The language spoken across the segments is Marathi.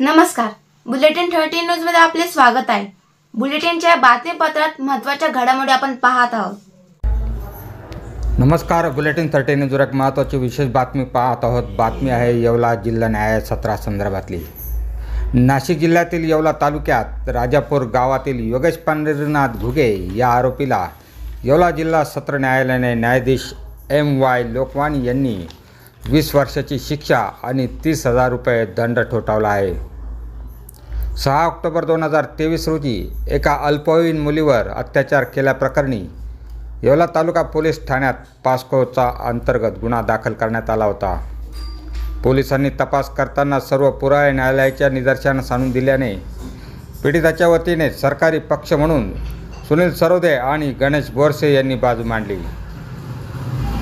नमस्कार, बुलेटिन 13 न्यूज मध्ये आपले स्वागत आहे। बुलेटिनच्या बातमीपत्रात महत्त्वाच्या घडामोडी आपण पाहत आहोत। नमस्कार, बुलेटिन 13 न्यूजवर एक महत्त्वाची विशेष बातमी पाहत आहोत। बातमी आहे येवला जिल्हा न्याय सत्रासंदर्भातली। नाशिक जिल्ह्यातील येवला तालुक्यात राजापूर गावातील योगेश पंढरीनाथ घुगे या आरोपीला येवला जिल्हा सत्र न्यायालयाने न्यायाधीश MY लोकवाणी यांनी 20 वर्षाची शिक्षा आणि 30,000 रुपये दंड ठोठावला आहे। 6 ऑक्टोबर 2023 रोजी एका अल्पवयीन मुलीवर अत्याचार केल्याप्रकरणी येवला तालुका पोलीस ठाण्यात पास्कोचा अंतर्गत गुन्हा दाखल करण्यात आला होता। पोलिसांनी तपास करताना सर्व पुरावे न्यायालयाच्या निदर्शनास आणून दिल्याने पीडिताच्या वतीने सरकारी पक्ष म्हणून सुनील सरोदे आणि गणेश बोरसे यांनी बाजू मांडली।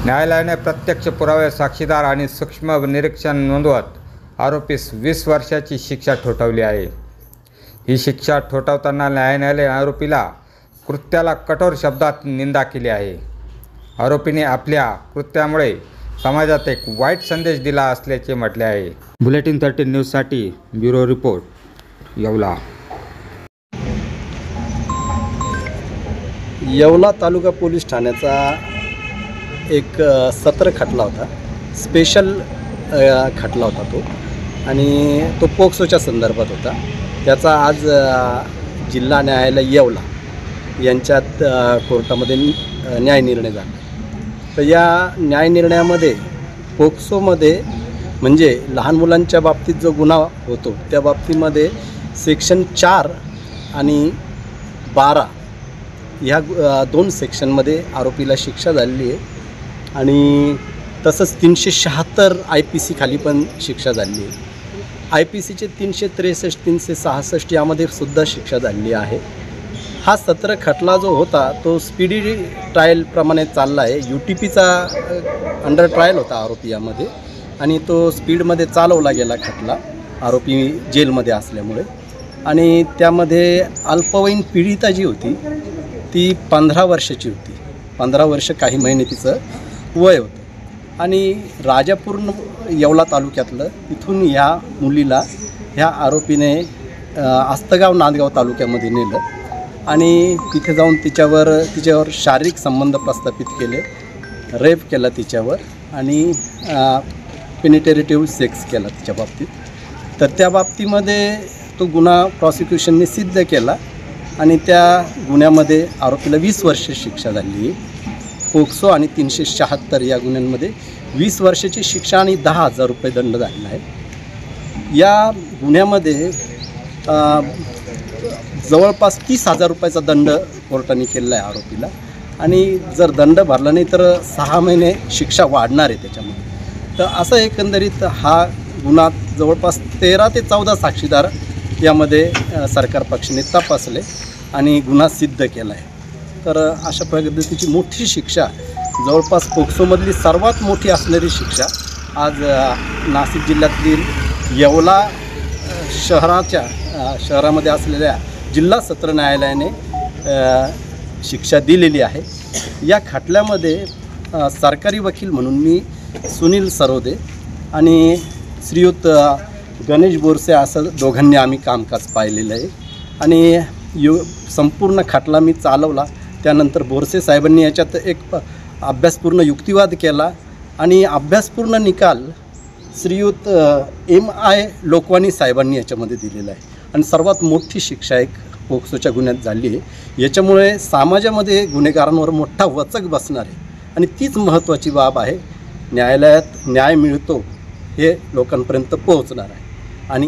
न्यायालयाने प्रत्यक्ष पुरावे, साक्षीदार आणि सूक्ष्म निरीक्षण नोंदवत आरोपीस 20 वर्षाची शिक्षा ठोठावली आहे। ही शिक्षा ठोठावताना न्यायालयाने आरोपीला कृत्याला कठोर शब्दात निंदा केली आहे। आरोपीने आपल्या कृत्यामुळे समाजात एक वाईट संदेश दिला असल्याचे म्हटले आहे। बुलेटिन 13 न्यूजसाठी bureau report, Yeola. Yeola taluka police ठाण्याचा एक सत्र खटला होता, स्पेशल खटला होता तो, आणि तो पोक्सोच्या संदर्भात होता। त्याचा आज जिल्हा न्यायालय येवला यांच्यात कोर्टामध्ये न्याय निर्णय झाला। तर या न्याय निर्णयामध्ये पोक्सोमध्ये म्हणजे लहान मुलांच्या बाबतीत जो गुन्हा होतो त्या बाबतीमध्ये सेक्शन 4 आणि 12 ह्या 2 सेक्शनमध्ये आरोपीला शिक्षा झालेली आहे, आणि तसंच 376 IPC खाली पण शिक्षा झाली आहे। IPCचे 363, 366 यामध्ये सुद्धा शिक्षा झालेली आहे। हा सत्र खटला जो होता तो स्पीडी ट्रायलप्रमाणे चालला आहे। UTPचा अंडर ट्रायल होता आरोपी यामध्ये, आणि तो स्पीडमध्ये चालवला गेला खटला आरोपी जेलमध्ये असल्यामुळे। आणि त्यामध्ये अल्पवयीन पीडिता जी होती ती 15 वर्षाची होती, 15 वर्ष काही महिने तिचं वय होतं। आणि राजापूर येवला तालुक्यातलं इथून ह्या मुलीला ह्या आरोपीने आस्तगाव नांदगाव तालुक्यामध्ये नेलं, आणि तिथे जाऊन तिच्यावर शारीरिक संबंध प्रस्थापित केले, रेप केला तिच्यावर, आणि पेनिट्रेटिव्ह सेक्स केला तिच्या बाबतीत। तर त्या बाबतीमध्ये तो गुन्हा प्रॉसिक्युशनने सिद्ध केला, आणि त्या गुन्ह्यामध्ये आरोपीला 20 वर्ष शिक्षा झाली आहे। पोक्सो आणि 376 या गुन्ह्यांमध्ये 20 वर्षाची शिक्षा आणि 10,000 रुपये दंड झालेला आहे। या गुन्ह्यामध्ये जवळपास 30,000 रुपयाचा दंड कोर्टाने केलेला आहे आरोपीला, आणि जर दंड भरला नाही तर 6 महिने शिक्षा वाढणार आहे त्याच्यामध्ये। तर असं एकंदरीत हा गुन्हा जवळपास 13 ते 14 साक्षीदार यामध्ये सरकार पक्षाने तपासले आणि गुन्हा सिद्ध केला आहे। तर अशा पद्धतीची मोठी शिक्षा, जवळपास पोक्सोमधली सर्वात मोठी असणारी शिक्षा आज नाशिक जिल्ह्यातील येवला शहरामध्ये असलेल्या जिल्हा सत्र न्यायालयाने शिक्षा दिलेली आहे। या खटल्यामध्ये सरकारी वकील म्हणून मी सुनील सरोदे आणि श्रीयुत गणेश बोरसे असं दोघांनी आम्ही कामकाज पाहिलेलं आहे, आणि संपूर्ण खटला मी चालवला। त्यानंतर बोरसे साहेबांनी याच्यात एक अभ्यासपूर्ण युक्तिवाद केला, आणि अभ्यासपूर्ण निकाल श्रीयुत MI लोकवाणी साहेबांनी याच्यामध्ये दिलेला आहे, आणि सर्वात मोठी शिक्षा एक पोक्सोच्या गुन्ह्यात झाली आहे। याच्यामुळे समाजामध्ये गुन्हेगारांवर मोठा वचक बसणार आहे, आणि तीच महत्त्वाची बाब आहे। न्यायालयात न्याय मिळतो हे लोकांपर्यंत पोहोचणार आहे। आणि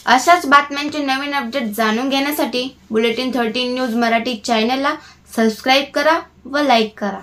अशाच बातम्यांचे नवीन अपडेट जाणून घेण्यासाठी बुलेटिन 13 न्यूज मराठी चॅनलला सबस्क्राईब करा व लाईक करा।